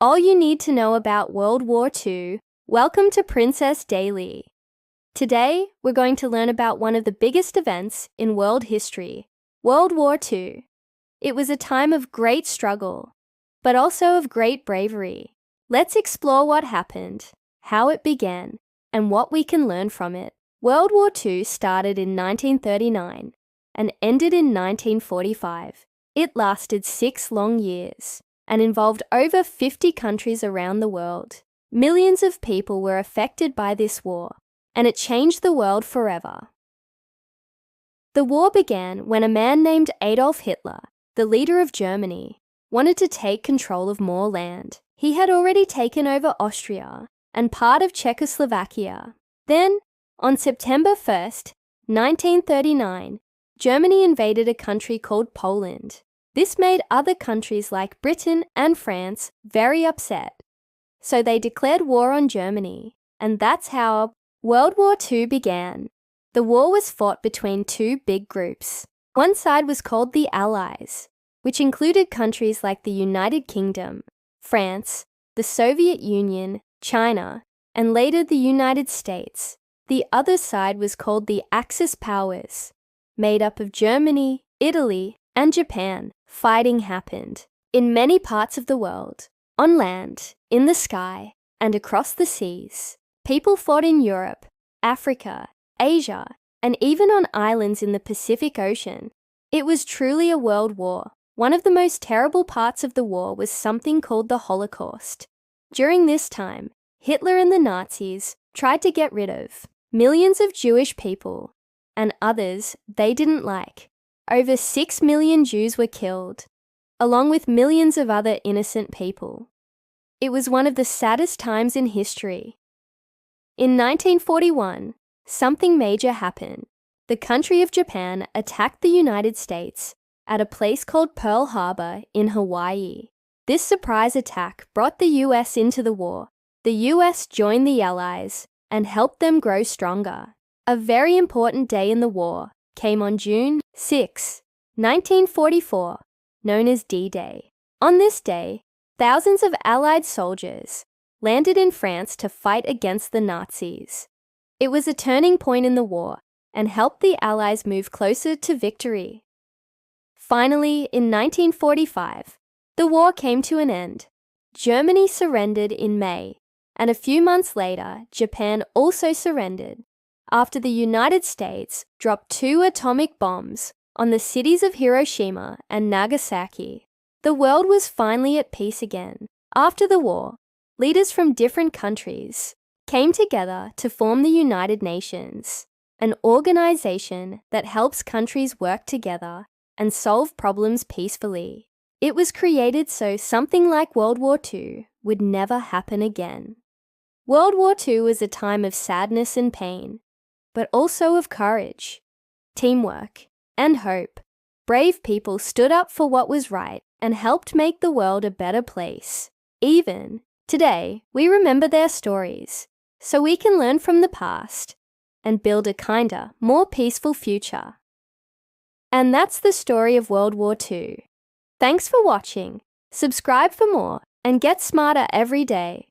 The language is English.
all you need to know about World War II. Welcome to Princess Daily. Today, we're going to learn about one of the biggest events in world history, World War II. It was a time of great struggle, but also of great bravery. Let's explore what happened, how it began, and what we can learn from it. World War II started in 1939 and ended in 1945. It lasted 6 long years and involved over 50 countries around the world. Millions of people were affected by this war, and it changed the world forever. The war began when a man named Adolf Hitler, the leader of Germany, wanted to take control of more land. He had already taken over Austria and part of Czechoslovakia. Then, on September 1st, 1939, Germany invaded a country called Poland. This made other countries like Britain and France very upset. So they declared war on Germany, and that's how World War II began. The war was fought between two big groups. One side was called the Allies, which included countries like the United Kingdom, France, the Soviet Union, China, and later the United States. The other side was called the Axis powers, made up of Germany, Italy, and Japan. Fighting happened in many parts of the world, on land, in the sky, and across the seas. People fought in Europe, Africa, Asia, and even on islands in the Pacific Ocean. It was truly a world war. One of the most terrible parts of the war was something called the Holocaust. During this time, Hitler and the Nazis tried to get rid of millions of Jewish people and others they didn't like. Over 6 million Jews were killed, along with millions of other innocent people. It was one of the saddest times in history. In 1941, something major happened. The country of Japan attacked the United States at a place called Pearl Harbor in Hawaii. This surprise attack brought the US into the war. The US joined the Allies and helped them grow stronger. A very important day in the war came on June 6, 1944, known as D-Day. On this day, thousands of Allied soldiers landed in France to fight against the Nazis. It was a turning point in the war and helped the Allies move closer to victory. Finally, in 1945, the war came to an end. Germany surrendered in May, and a few months later, Japan also surrendered after the United States dropped 2 atomic bombs on the cities of Hiroshima and Nagasaki. The world was finally at peace again. After the war, leaders from different countries came together to form the United Nations, an organization that helps countries work together and solve problems peacefully. It was created so something like World War II would never happen again. World War II was a time of sadness and pain, but also of courage, teamwork, and hope. Brave people stood up for what was right and helped make the world a better place. Even today, we remember their stories, so we can learn from the past and build a kinder, more peaceful future. And that's the story of World War II. Thanks for watching. Subscribe for more and get smarter every day.